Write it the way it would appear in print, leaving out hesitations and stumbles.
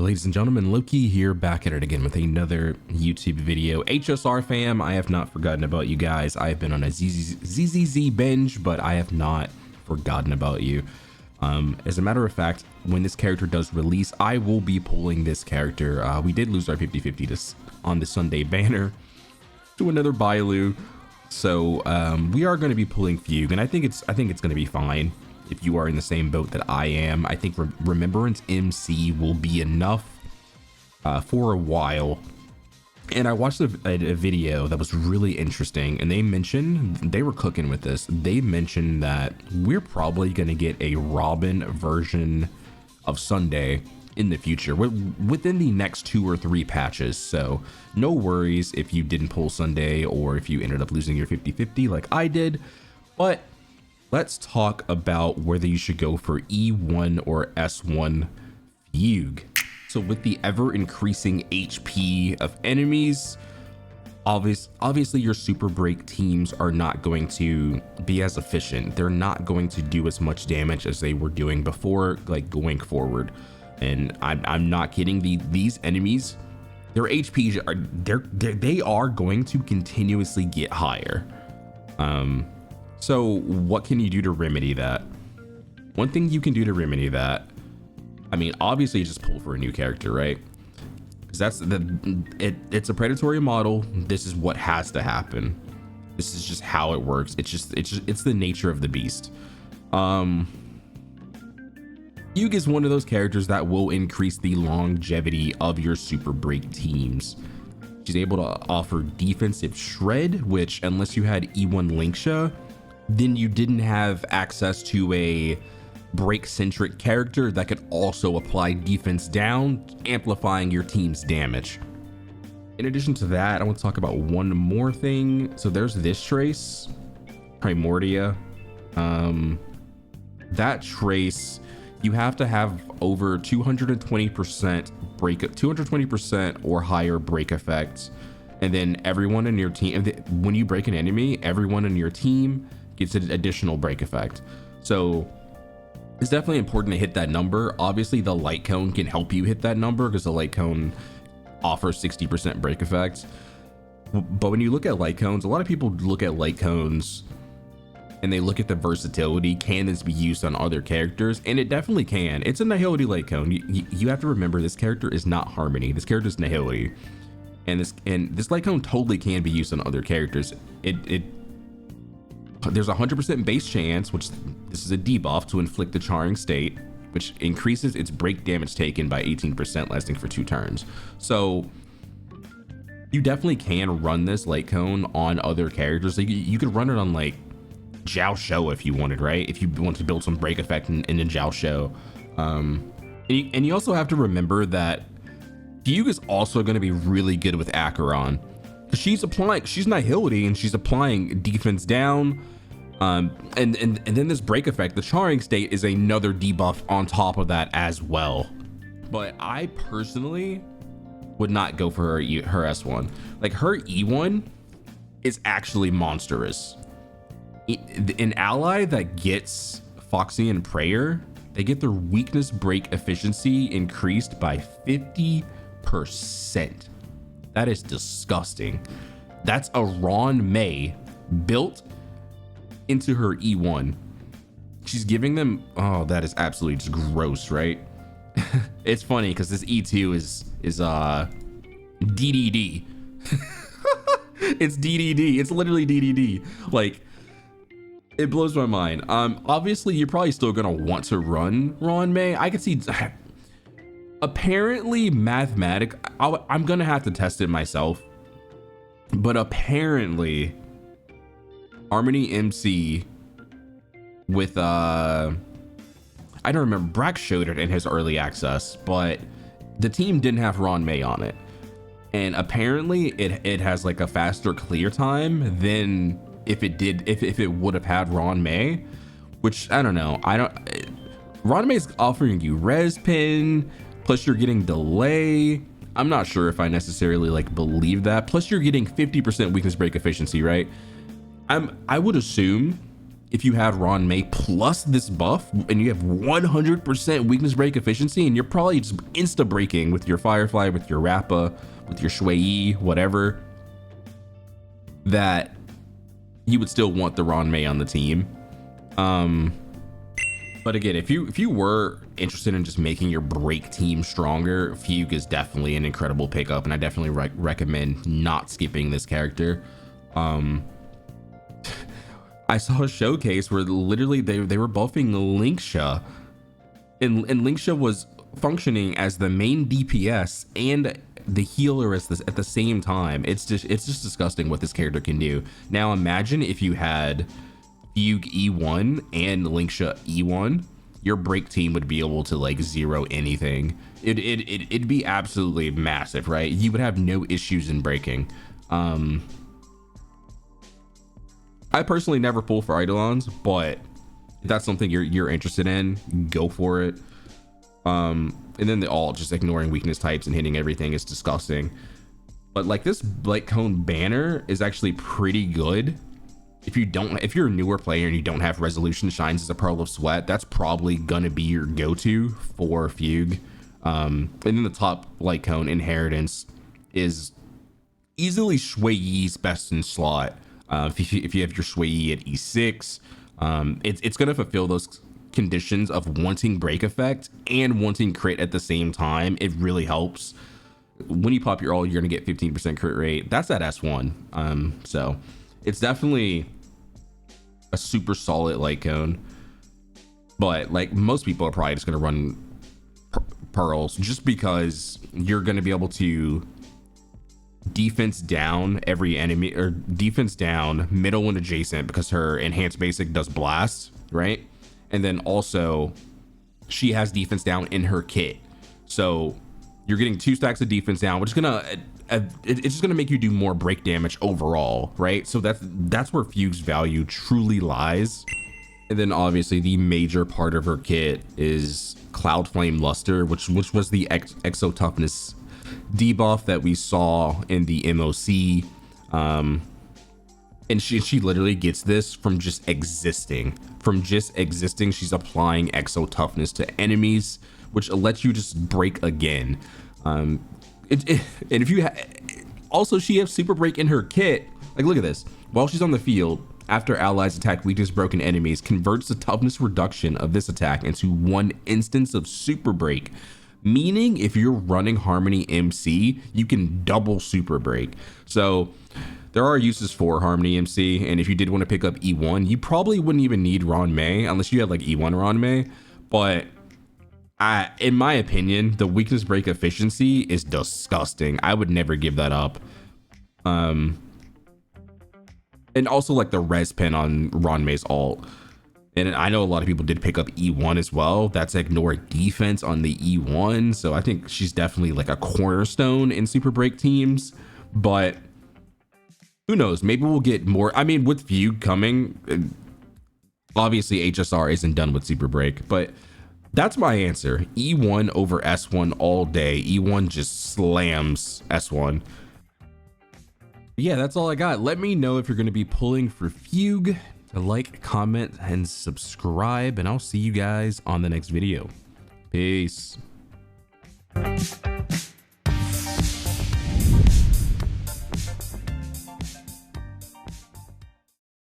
Ladies and gentlemen, Loki here, back at it again with another YouTube video. HSR fam, I have not forgotten about you guys. I have been on a ZZZ binge, but I have not forgotten about you. As a matter of fact, when this character does release, I will be pulling this character. We did lose our 50-50 on the Sunday banner to another Bailu, so we are going to be pulling Fugue, and I think it's going to be fine. If you are in the same boat that I am, I think Remembrance MC will be enough for a while. And I watched a video that was really interesting, and they mentioned, they were cooking with this. They mentioned that we're probably going to get a Robin version of Sunday in the future, within the next 2 or 3 patches. So no worries if you didn't pull Sunday or if you ended up losing your 50-50 like I did. But let's talk about whether you should go for E1 or S1 Fugue. So with the ever increasing HP of enemies, obviously your super break teams are not going to be as efficient. They're not going to do as much damage as they were doing before, like going forward. And I'm not kidding. These enemies, their HPs are going to continuously get higher. So what can you do to remedy that? One thing you can do to remedy that, I mean, obviously you just pull for a new character, right? Because it's a predatory model. This is what has to happen. This is just how it works. It's the nature of the beast. Fugue is one of those characters that will increase the longevity of your super break teams. She's able to offer defensive shred, which unless you had E1 Linksha, then you didn't have access to a break-centric character that could also apply defense down, amplifying your team's damage. In addition to that, I want to talk about one more thing. So there's this trace, Primordia. That trace, you have to have over 220% break, 220% or higher break effects. And then everyone in your team, when you break an enemy, everyone in your team gets an additional break effect. So it's definitely important to hit that number. Obviously the light cone can help you hit that number because the light cone offers 60% break effects. But when you look at light cones, a lot of people look at light cones and they look at the versatility. Can this be used on other characters? And it definitely can. It's a Nihility light cone. You have to remember, this character is not Harmony. This character is Nihility. And this light cone totally can be used on other characters. There's a 100% base chance, which this is a debuff to inflict the charring state, which increases its break damage taken by 18%, lasting for 2 turns. So you definitely can run this light cone on other characters. Like you could run it on like Jiao Shou if you wanted, right? If you want to build some break effect in Jiao Shou. And you also have to remember that Fugue is also going to be really good with Acheron. She's Nihility and she's applying defense down, and then this break effect, the charring state, is another debuff on top of that as well. But I personally would not go for her S1. Like her E1 is actually monstrous. An ally that gets Phoxian Prayer, they get their weakness break efficiency increased by 50%. That is disgusting. That's a Ron May built into her E1. She's giving them, oh, that is absolutely just gross, right? It's funny because this E2 is DDD. It's DDD. It's literally DDD. Like, it blows my mind. Obviously you're probably still gonna want to run Ron May. I could see. Apparently I'm gonna have to test it myself, but apparently Harmony MC with I don't remember, Brack showed it in his early access, but the team didn't have Ron May on it, and apparently it has like a faster clear time than if it would have had Ron May, which I don't know. Ron May's offering you res pin, plus you're getting delay. I'm not sure if I necessarily like believe that. Plus you're getting 50% weakness break efficiency, right? I would assume if you have Ron May plus this buff and you have 100% weakness break efficiency, and you're probably just insta breaking with your Firefly, with your Rappa, with your Shui Yi, whatever, that you would still want the Ron May on the team. But again, if you were interested in just making your break team stronger, Fugue is definitely an incredible pickup, and I definitely recommend not skipping this character. I saw a showcase where literally they were buffing Linksha, and Linksha was functioning as the main DPS and the healer at the same time. It's just disgusting what this character can do. Now imagine if you had Fugue E1 and Linksha E1, your break team would be able to like zero anything. It'd be absolutely massive, right? You would have no issues in breaking. I personally never pull for Idolons, but if that's something you're interested in, go for it. And then just ignoring weakness types and hitting everything is disgusting. But like this Blight Cone banner is actually pretty good. If you're a newer player and you don't have Resolution Shines as a Pearl of Sweat, that's probably gonna be your go-to for Fugue. And then the top Blight Cone Inheritance is easily Shui Yi's best in slot. If you have your Shui Yi at E6, it's going to fulfill those conditions of wanting break effect and wanting crit at the same time. It really helps. When you pop your ult, you're going to get 15% crit rate. That's at S1. So it's definitely a super solid light cone. But like most people are probably just going to run pearls just because you're going to be able to defense down every enemy, or defense down middle and adjacent, because her enhanced basic does blast, right? And then also she has defense down in her kit, so you're getting 2 stacks of defense down, which is gonna it's just gonna make you do more break damage overall, right? So that's where Fugue's value truly lies. And then obviously the major part of her kit is Cloud Flame Luster, which was the exo toughness debuff that we saw in the MOC, and she literally gets this from just existing. She's applying exo toughness to enemies, which lets you just break again. And if you also, she has super break in her kit. Like, look at this. While she's on the field, after allies attack weakness broken enemies, converts the toughness reduction of this attack into 1 instance of super break. Meaning if you're running Harmony MC, you can double super break. So there are uses for Harmony MC, and if you did want to pick up E1, you probably wouldn't even need Ron May unless you had like E1 Ron May. But in my opinion, the weakness break efficiency is disgusting. I would never give that up. And also like the res pin on Ron May's ult. And I know a lot of people did pick up E1 as well. That's ignore defense on the E1. So I think she's definitely like a cornerstone in super break teams. But who knows? Maybe we'll get more. I mean, with Fugue coming, obviously HSR isn't done with super break. But that's my answer. E1 over S1 all day. E1 just slams S1. Yeah, that's all I got. Let me know if you're going to be pulling for Fugue. Like, comment, and subscribe, and I'll see you guys on the next video. Peace.